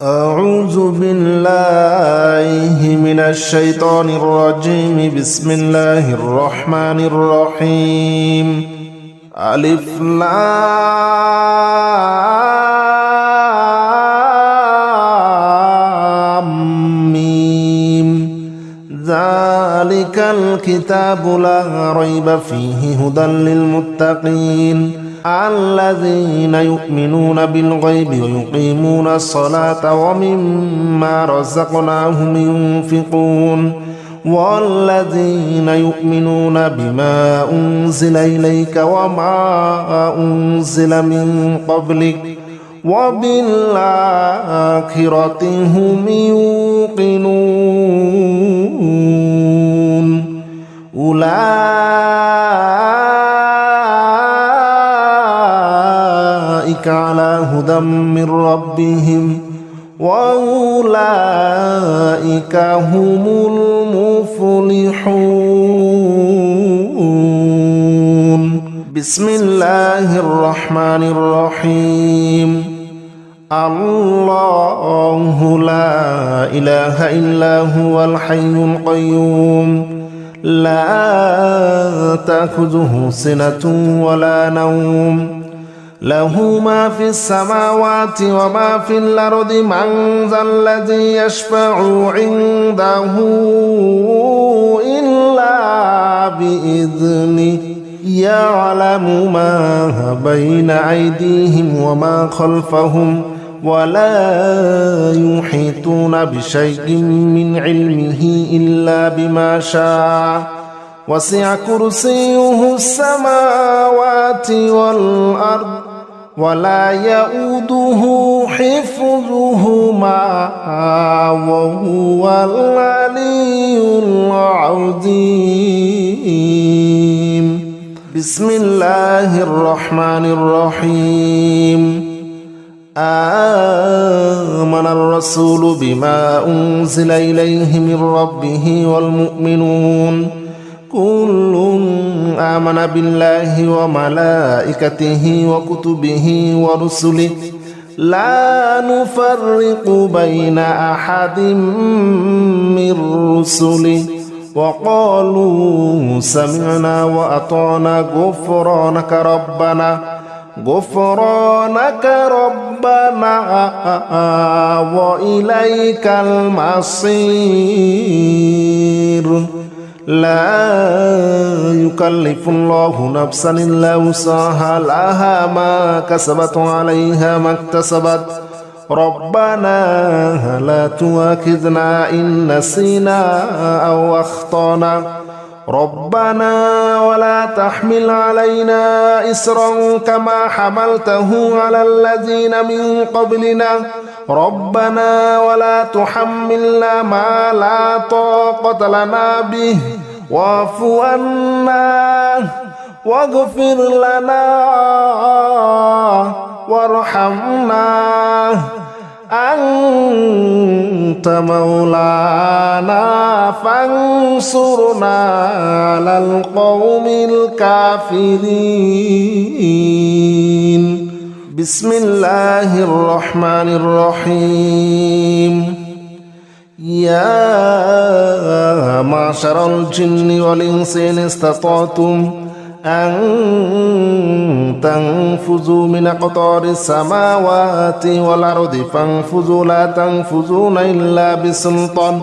أعوذ بالله من الشيطان الرجيم. بسم الله الرحمن الرحيم. ألف لام ميم. ذلك الكتاب لا ريب فيه هدى للمتقين الذين يؤمنون بالغيب ويقيمون الصلاة ومما رزقناهم ينفقون والذين يؤمنون بما أنزل إليك وما أنزل من قبلك وبالآخرة هم يوقنون أولئك على هدى من ربهم وأولئك هم المفلحون. بسم الله الرحمن الرحيم. الله لا إله إلا هو الحي القيوم لا تأخذه سنة ولا نوم له ما في السماوات وما في الأرض من ذا الذي يشفع عنده إلا بإذنه يعلم ما بين أيديهم وما خلفهم ولا يحيطون بشيء من علمه إلا بما شاء وسع كرسيه السماوات والأرض ولا يؤوده حفظهما وهو العلي العظيم. بسم الله الرحمن الرحيم. آمن الرسول بما أنزل إليه من ربه والمؤمنون كل آمن بالله وملائكته وكتبه ورسله لا نفرق بين أحد من رسله وقالوا سمعنا وأطعنا غفرانك ربنا وإليك المصير. لا يكلف الله نفسا إلا وسعها لها ما كسبت وعليها ما اكتسبت ربنا لا تؤاخذنا إن نسينا أو أخطأنا ربنا ولا تحمل علينا إصرا كما حملته على الذين من قبلنا ربنا ولا تحملنا ما لا طاقة لنا به واعف عنا واغفر لنا وارحمنا أنت مولانا فانصرنا على القوم الكافرين. بسم الله الرحمن الرحيم. يا معشر الجن والإنس إن استطعتم أن تنفذوا من أقطار السماوات والأرض فانفذوا لا تنفذون إلا بسلطان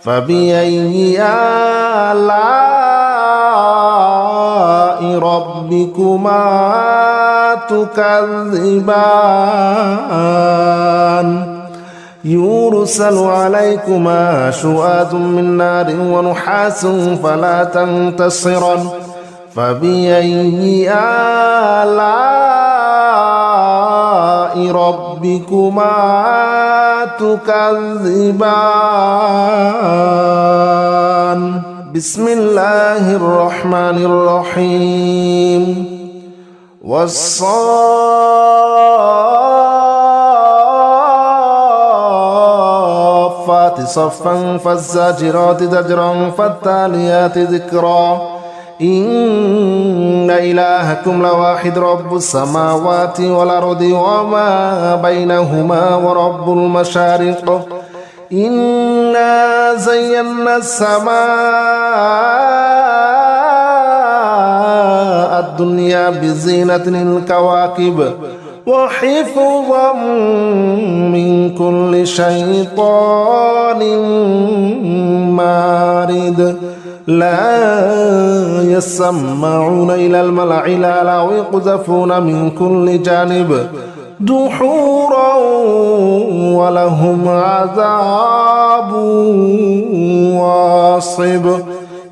فبأي آلاء ربكما تكذبان يرسل عليكما شواظ من نار ونحاس فلا تنتصران فبأي آلاء ربكما تكذبان. بسم الله الرحمن الرحيم. والصافات صفا فالزاجرات زجرا فالتاليات ذكرا إن إلهكم لواحد رب السماوات والأرض وما بينهما ورب المشارق إنا زينا السماء الدنيا بزينة الكواكب وحفظا من كل شيطان مارد لا يسمعون إلى الملأ الأعلى ويقذفون من كل جانب دحورا ولهم عذاب واصب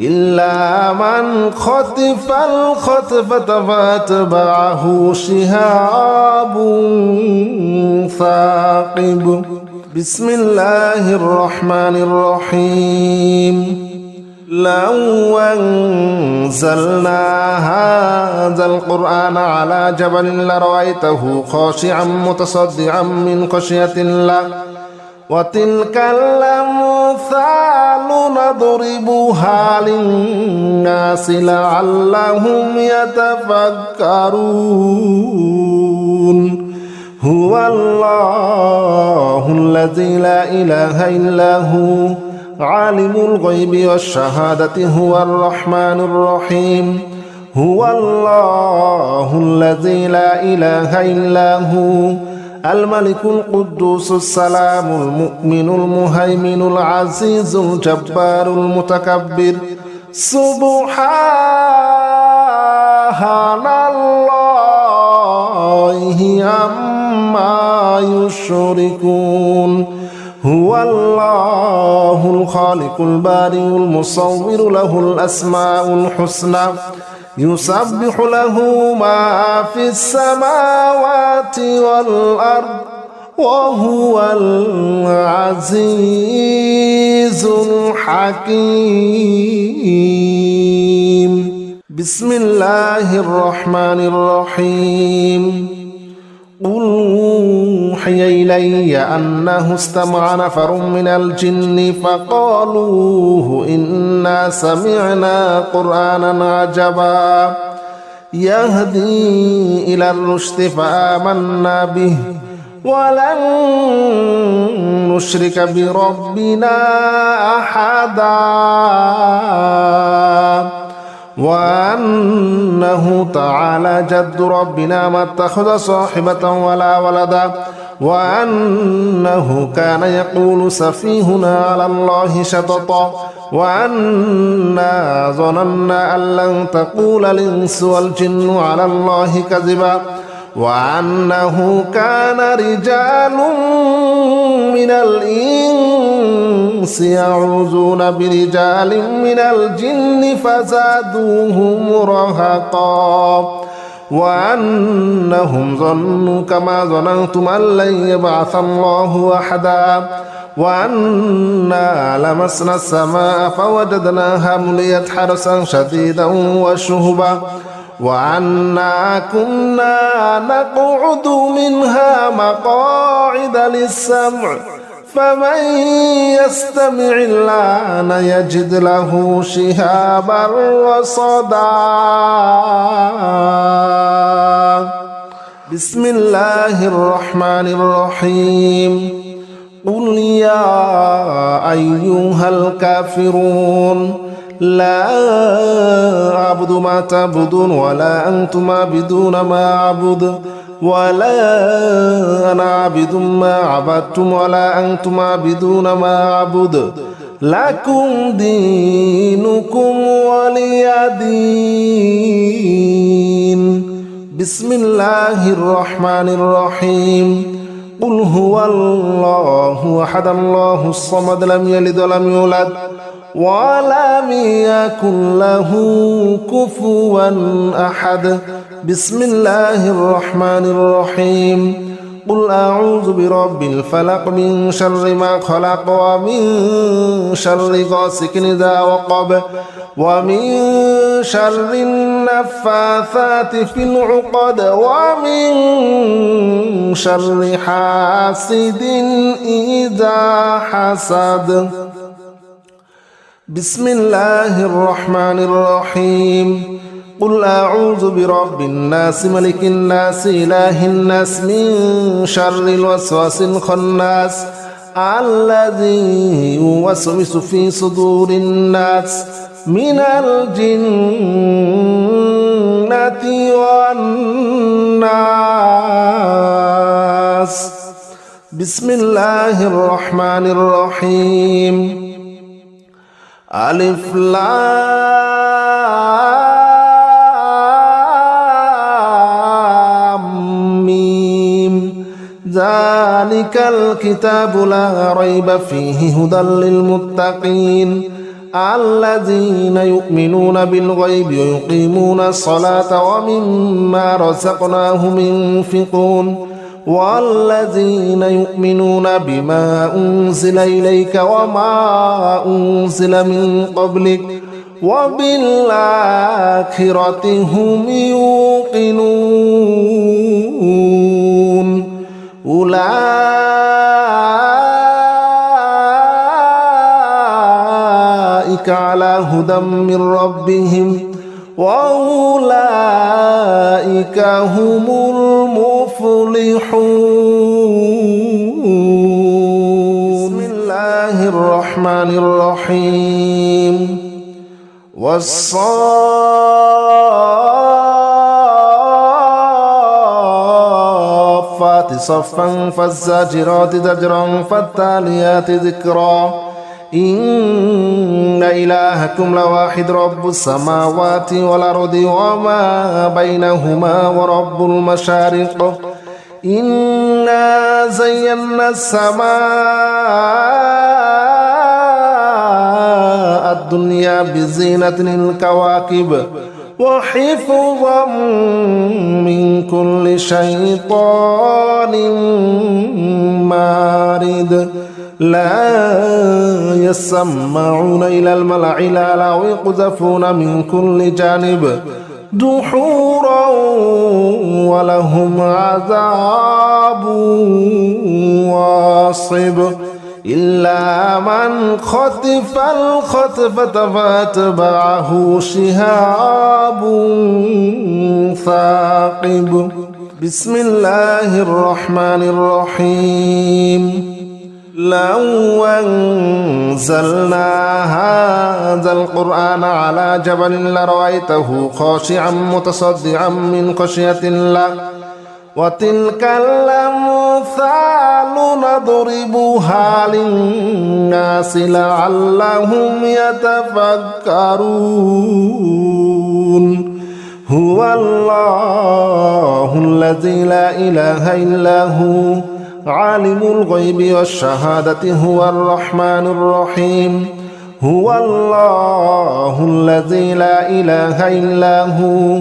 إلا من خطف الخطفة فاتبعه شهاب ثاقب بسم الله الرحمن الرحيم لو أنزلنا هذا القرآن على جبل لرأيته خاشعا متصدعا من خشية الله وتلك الأمثال نضربها للناس لعلهم يتفكرون هو الله الذي لا إله إلا هو عالم الغيب والشهادة هو الرحمن الرحيم هو الله الذي لا إله إلا هو الملك القدوس السلام المؤمن المهيمن العزيز الجبار المتكبر سبحان الله عما يشركون هو الله الخالق البارئ المصور له الأسماء الحسنى يسبح له ما في السماوات والأرض وهو العزيز الحكيم بسم الله الرحمن الرحيم قل أوحي إلي أنه استمع نفر من الجن فقالوا إنا سمعنا قرآنا عجبا يهدي إلى الرشد فآمنا به ولن نشرك بربنا أحدا وأنه تعالى جد ربنا ما اتخذ صاحبة ولا ولدا وأنه كان يقول سفيهنا على الله شططا وأنا ظننا أن لن تقول الإنس والجن على الله كذبا وأنه كان رجال من الإنس يعوذون برجال من الجن فزادوهم رهقا وأنهم ظنوا كما ظننتم أن لن يبعث الله أحدا وأنا لمسنا السماء فوجدناها مليت حرسا شديدا وشهبا وأنا كنا نقعد منها مقاعد للسمع فمن يستمع الآن يجد له شهابا رصدا بسم الله الرحمن الرحيم قل يا أيها الكافرون لا أعبد ما تعبدون ولا أنتم عابدون ما أعبد ولا أنا عابد ما عبدتم ولا أنتم عابدون ما أعبد لكم دينكم ولي دين بسم الله الرحمن الرحيم قل هو الله أحد الله الصمد لم يلد ولم يولد ولم يكن له كفوا أحد بسم الله الرحمن الرحيم قل أعوذ برب الفلق من شر ما خلق ومن شر غاسق إذا وقب ومن شر النفاثات في العقد ومن شر حاسد إذا حسد بسم الله الرحمن الرحيم قل أعوذ برب الناس ملك الناس إله الناس من شر الوسواس الخناس الذي يوسوس في صدور الناس من الجنة والناس بسم الله الرحمن الرحيم ألف لام ميم ذلك الكتاب لا ريب فيه هدى للمتقين الذين يؤمنون بالغيب ويقيمون الصلاة ومما رزقناهم ينفقون والذين يؤمنون بما أنزل إليك وما أنزل من قبلك وبالآخرة هم يوقنون أولئك على هدى من ربهم وأولئك هم المفلحون بسم الله الرحمن الرحيم والصافات صفا فالزاجرات زجرا فالتاليات ذكرا إن إلهكم لواحد رب السماوات والأرض وما بينهما ورب المشارق إنا زينا السماء الدنيا بزينة الكواكب وحفظا من كل شيطان مارد لا يسمعون إلى الملأ الأعلى ويقذفون من كل جانب دحورا ولهم عذاب واصب إلا من خطف الخطفة فأتبعه شهاب ثاقب بسم الله الرحمن الرحيم لو أنزلنا هذا القرآن على جبل لرأيته خاشعا متصدعا من خشية الله وتلك الأمثال نضربها للناس لعلهم يتفكرون هو الله الذي لا إله إلا هو عالم الغيب والشهادة هو الرحمن الرحيم هو الله الذي لا إله إلا هو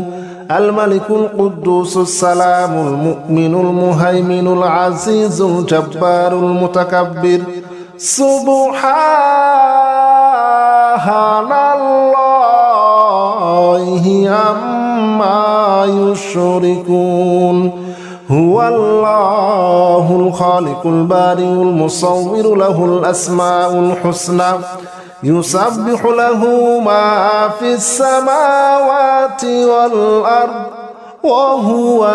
الملك القدوس السلام المؤمن المهيمن العزيز الجبار المتكبر سبحان الله عما يشركون هو الله الخالق البارئ المصور له الأسماء الحسنى يسبح له ما في السماوات والأرض وهو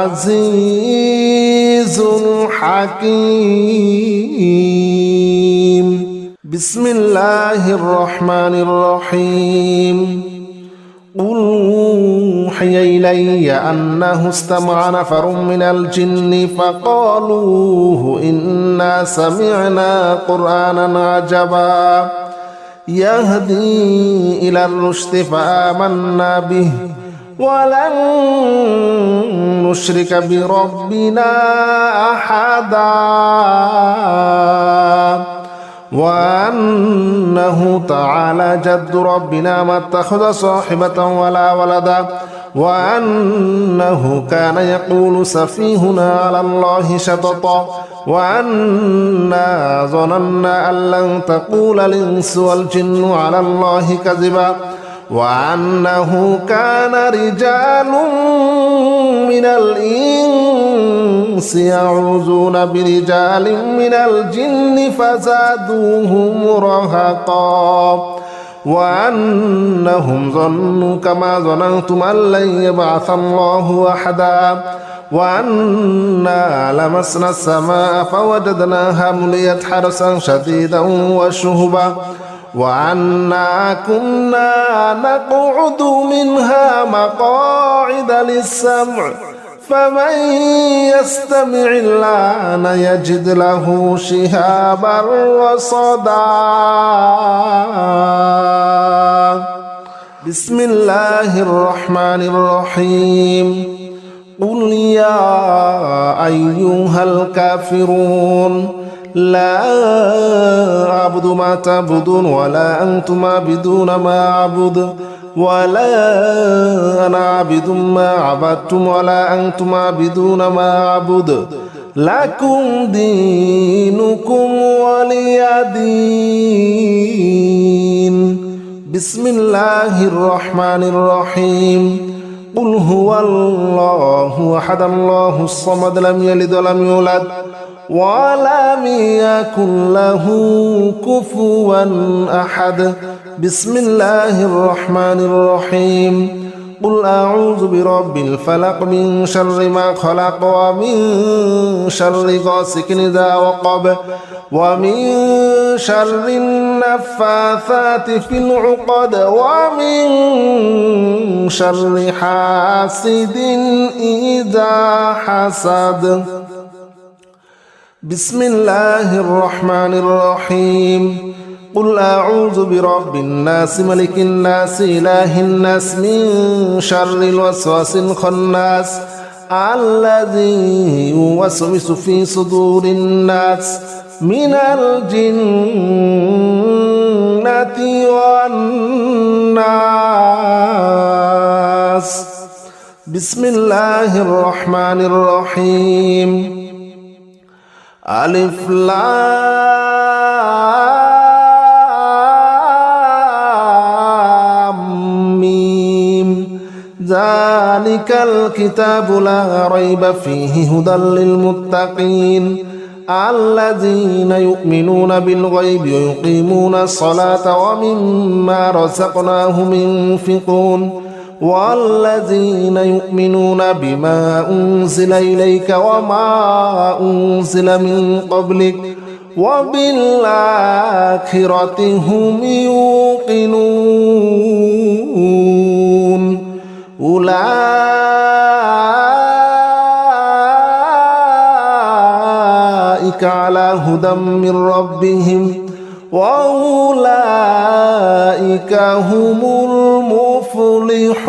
العزيز الحكيم بسم الله الرحمن الرحيم قل أوحي إلي أنه استمع نفر من الجن فقالوا إنا سمعنا قرآنا عجبا يهدي إلى الرشد فآمنا به ولن نشرك بربنا أحدا وأنه تعالى جد ربنا ما اتخذ صاحبة ولا ولدا وأنه كان يقول سفيهنا على الله شططا وأنا ظننا أن لن تقول الإنس والجن على الله كذبا وأنه كان رجال من الإنس يعوذون برجال من الجن فزادوهم رهقا وأنهم ظنوا كما ظننتم أن لن يبعث الله أحدا وأنا لمسنا السماء فوجدناها مليت حرسا شديدا وشهبا وأنا كنا نقعد منها مقاعد للسمع فمن يستمع الآن يجد له شهابا رصدا بسم الله الرحمن الرحيم قل يا أيها الكافرون لا أعبد ما تعبدون ولا أنتم عابدون ما أعبد ولا أنا عابد ما عبدتم ولا أنتم عابدون ما أعبد لكم دينكم ولي دين بسم الله الرحمن الرحيم قل هو الله أحد الله الصمد لم يلد ولم يولد ولم يكن له كفوا أحد بسم الله الرحمن الرحيم قل أعوذ برب الفلق من شر ما خلق ومن شر غاسق إذا وقب ومن شر النفاثات في العقد ومن شر حاسد إذا حسد بسم الله الرحمن الرحيم قل أعوذ برب الناس ملك الناس إله الناس من شر الوسواس الخناس الذي يوسوس في صدور الناس من الجنة والناس بسم الله الرحمن الرحيم ألف لام ميم ذلك الكتاب لا ريب فيه هدى للمتقين الذين يؤمنون بالغيب ويقيمون الصلاة ومما رزقناهم ينفقون والذين يؤمنون بما أنزل إليك وما أنزل من قبلك وبالآخرة هم يوقنون أولئك على هدى من ربهم وأولئك هم المفلحون